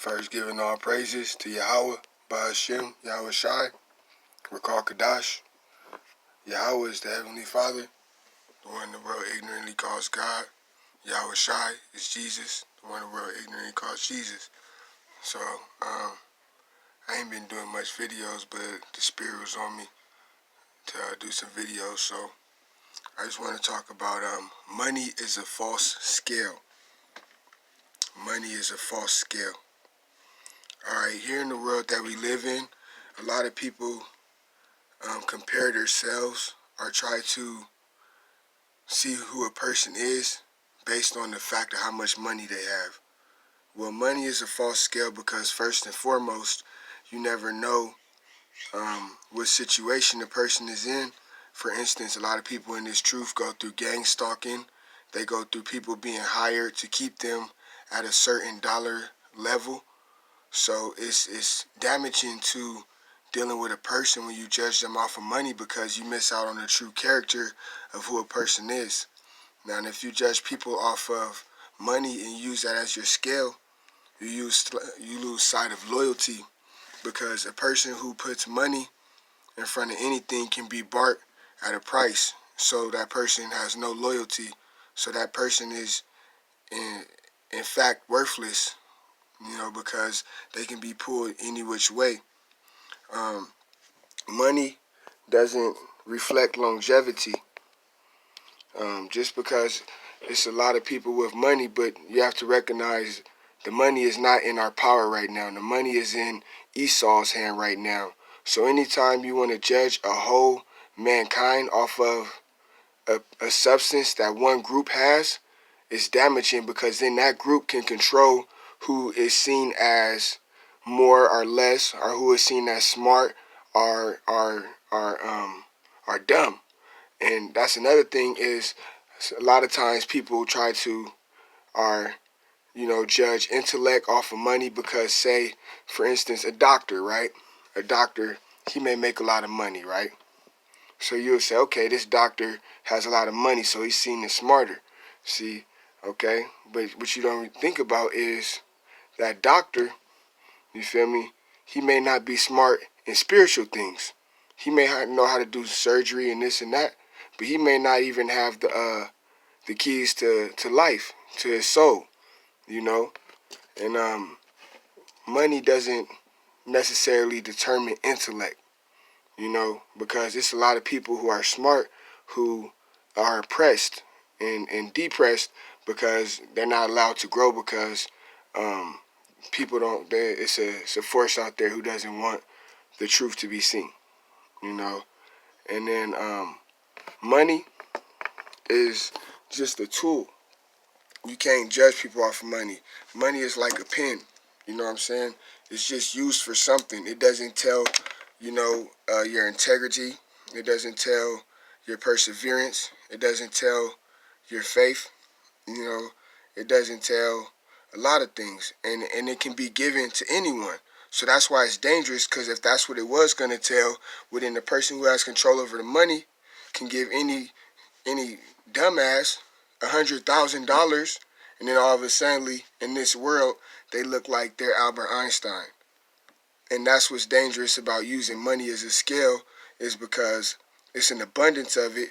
First, giving all praises to Yahawah, BaHaSham, Yahawashi, Rakal Kadash. Yahawah is the Heavenly Father, the one the world ignorantly calls God. Yahawashi is Jesus, the one the world ignorantly calls Jesus. So, I ain't been doing much videos, but the Spirit was on me to do some videos. So, I just want to talk about money is a false scale. Money is a false scale. Alright, here in the world that we live in, a lot of people compare themselves or try to see who a person is based on the fact of how much money they have. Well, money is a false scale because first and foremost, you never know what situation a person is in. For instance, a lot of people in this truth go through gang stalking. They go through people being hired to keep them at a certain dollar level. So it's damaging to dealing with a person when you judge them off of money because you miss out on the true character of who a person is. Now, if you judge people off of money and use that as your scale, you lose sight of loyalty, because a person who puts money in front of anything can be bought at a price. So that person has no loyalty. So that person is in fact worthless, because they can be pulled any which way. Money doesn't reflect longevity. Just because it's a lot of people with money, but you have to recognize the money is not in our power right now. The money is in Esau's hand right now. So anytime you want to judge a whole mankind off of a substance that one group has, it's damaging, because then that group can control who is seen as more or less, or who is seen as smart or dumb. And that's another thing, is a lot of times people try to judge intellect off of money, because say, for instance, a doctor, right? A doctor, he may make a lot of money, right? So you'll say, okay, this doctor has a lot of money, so he's seen as smarter. See, okay? But what you don't think about is that doctor, you feel me, he may not be smart in spiritual things. He may know how to do surgery and this and that, but he may not even have the keys to life, to his soul, And money doesn't necessarily determine intellect, because it's a lot of people who are smart who are oppressed and depressed because they're not allowed to grow, because people don't. It's a force out there who doesn't want the truth to be seen, And then money is just a tool. You can't judge people off of money. Money is like a pen. You know what I'm saying? It's just used for something. It doesn't tell, your integrity. It doesn't tell your perseverance. It doesn't tell your faith. It doesn't tell a lot of things. And it can be given to anyone. So that's why it's dangerous, because if that's what it was going to tell, well, then the person who has control over the money can give any dumbass $100,000, and then all of a sudden in this world they look like they're Albert Einstein. And that's what's dangerous about using money as a scale, is because it's an abundance of it,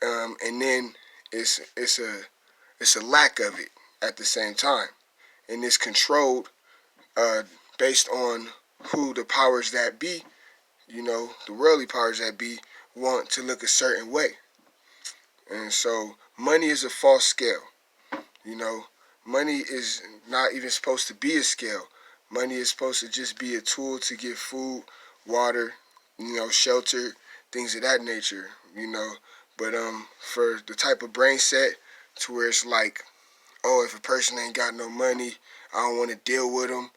and then it's a lack of it at the same time, and it's controlled based on who the powers that be, the worldly powers that be, want to look a certain way. And so money is a false scale. Money is not even supposed to be a scale. Money is supposed to just be a tool to get food, water, shelter, things of that nature, But for the type of brain set to where it's like, oh, if a person ain't got no money, I don't want to deal with them.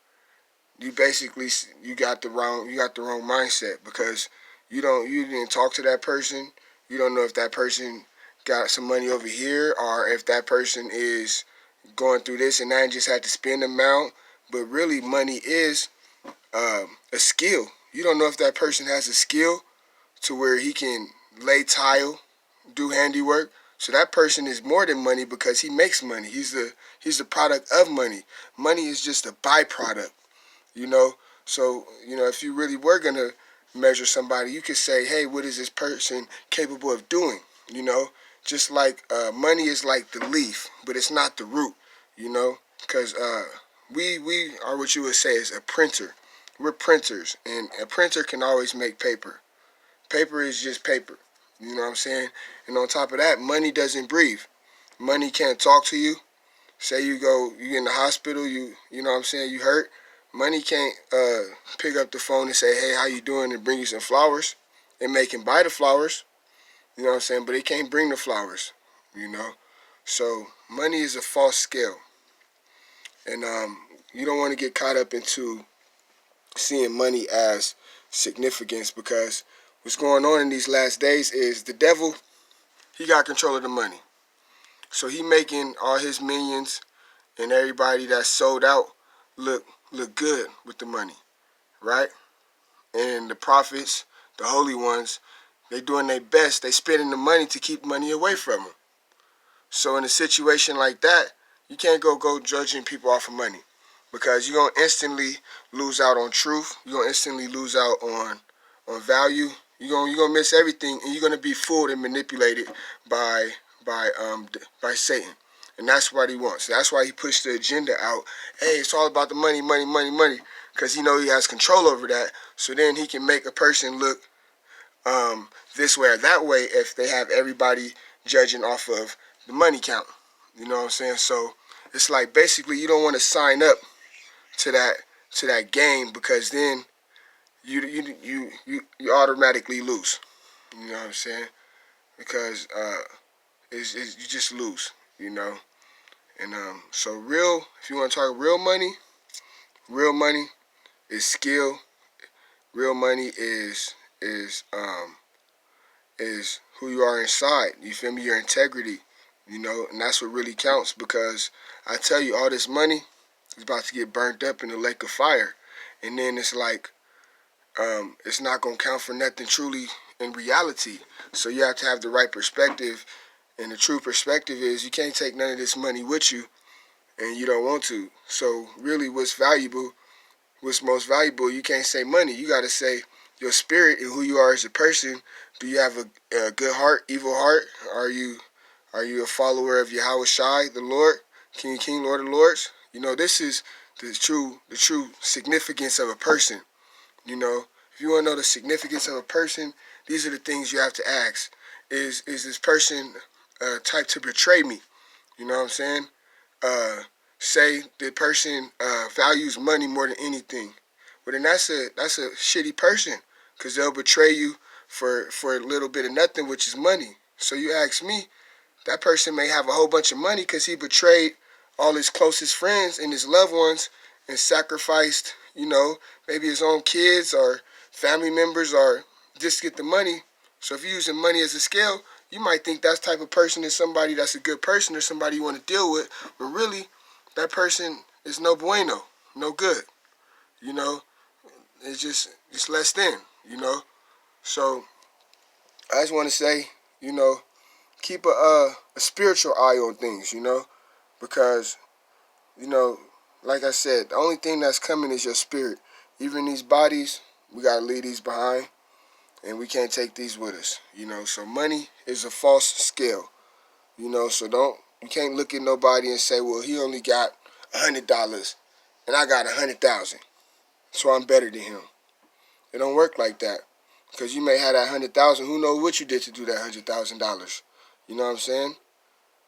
You basically got the wrong mindset, because you didn't talk to that person. You don't know if that person got some money over here, or if that person is going through this and that and just had to spend them out. But really, money is a skill. You don't know if that person has a skill to where he can lay tile, do handiwork. So that person is more than money, because he makes money. He's the product of money. Money is just a byproduct. you know. So, if you really were going to measure somebody, you could say, hey, what is this person capable of doing? You know, just like money is like the leaf, but it's not the root, because we are what you would say is a printer. We're printers, and a printer can always make paper. Paper is just paper. You know what I'm saying? And on top of that, money doesn't breathe. Money can't talk to you. Say you in the hospital, you know what I'm saying, you hurt. Money can't pick up the phone and say, hey, how you doing, and bring you some flowers. It may can buy the flowers, you know what I'm saying, but it can't bring the flowers, you know. So money is a false scale. And you don't want to get caught up into seeing money as significance, because what's going on in these last days is the devil, he got control of the money. So he making all his minions and everybody that's sold out look good with the money, right? And the prophets, the holy ones, they doing their best. They spending the money to keep money away from them. So in a situation like that, you can't go judging people off of money, because you're gonna instantly lose out on truth. You're gonna instantly lose out on value. You're gonna miss everything, and you're gonna be fooled and manipulated by by Satan. And that's what he wants. That's why he pushed the agenda out. Hey, it's all about the money, money, money, money, because he has control over that. So then he can make a person look this way or that way if they have everybody judging off of the money count. You know what I'm saying? So it's like basically you don't want to sign up to that game, because then you automatically lose. You know what I'm saying? Because you just lose. You know. And so if you want to talk real money is skill. Real money is who you are inside. You feel me? Your integrity. And that's what really counts, because I tell you, all this money is about to get burnt up in the lake of fire, and then it's like it's not gonna count for nothing truly in reality. So you have to have the right perspective, and the true perspective is you can't take none of this money with you, and you don't want to. So really, what's most valuable, you can't say money. You got to say your spirit and who you are as a person. Do you have a good heart, evil heart? Are you a follower of Yahawashi, the Lord, King of Kings, Lord of Lords? This is the true significance of a person. If you want to know the significance of a person, these are the things you have to ask. Is this person type to betray me? You know what I'm saying? Uh, Say the person values money more than anything. Well, then that's a shitty person, because they'll betray you for a little bit of nothing, which is money. So you ask me, that person may have a whole bunch of money because he betrayed all his closest friends and his loved ones and sacrificed, maybe his own kids or family members, or just to get the money. So if you're using money as a scale, you might think that type of person is somebody that's a good person or somebody you want to deal with, but really, that person is no bueno, no good. You know, it's just less than. So I just want to say, keep a spiritual eye on things. Because you know, like I said, the only thing that's coming is your spirit. Even these bodies, we gotta leave these behind, and we can't take these with us. So money is a false scale. So you can't look at nobody and say, well, he only got $100 and I got 100,000, so I'm better than him. It don't work like that, because you may have that 100,000. Who knows what you did to do that $100,000? You know what I'm saying?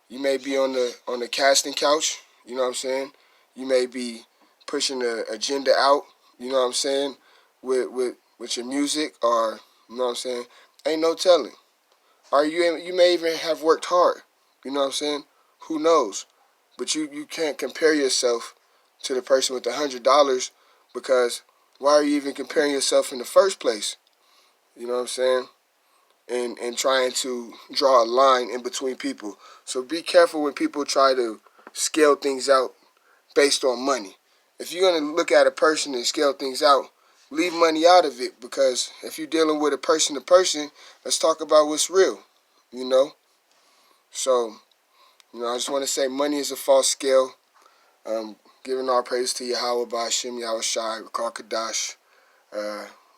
You may be on the casting couch. You know what I'm saying? You may be pushing the agenda out. You know what I'm saying? With your music, or you know what I'm saying? Ain't no telling. Or you may even have worked hard. You know what I'm saying? Who knows? But you can't compare yourself to the person with $100, because why are you even comparing yourself in the first place? You know what I'm saying? And trying to draw a line in between people. So be careful when people try to scale things out based on money. If you're going to look at a person and scale things out, leave money out of it, because if you're dealing with a person to person, let's talk about what's real, you know? So, I just want to say money is a false scale. Giving all praise to Yahawah, BaHaSham, Yahawashi, Kadash.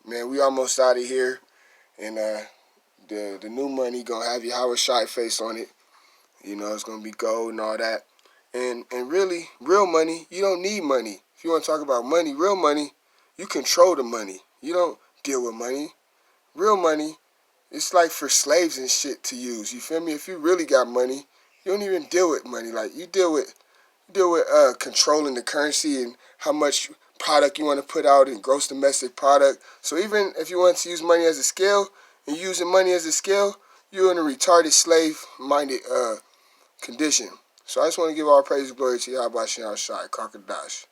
Man, we almost out of here, and the new money gonna have Yahawashi face on it. You know, it's gonna be gold and all that. And really, real money, you don't need money. If you want to talk about money, real money, you control the money. You don't deal with money. Real money, it's like for slaves and shit to use. You feel me? If you really got money, you don't even deal with money. Like you deal with controlling the currency and how much product you want to put out in gross domestic product. So even if you want to use money as a scale and using money as a scale, you're in a retarded slave-minded condition. So I just want to give all praise and glory to Yahawah, Yahawashi, Kadash.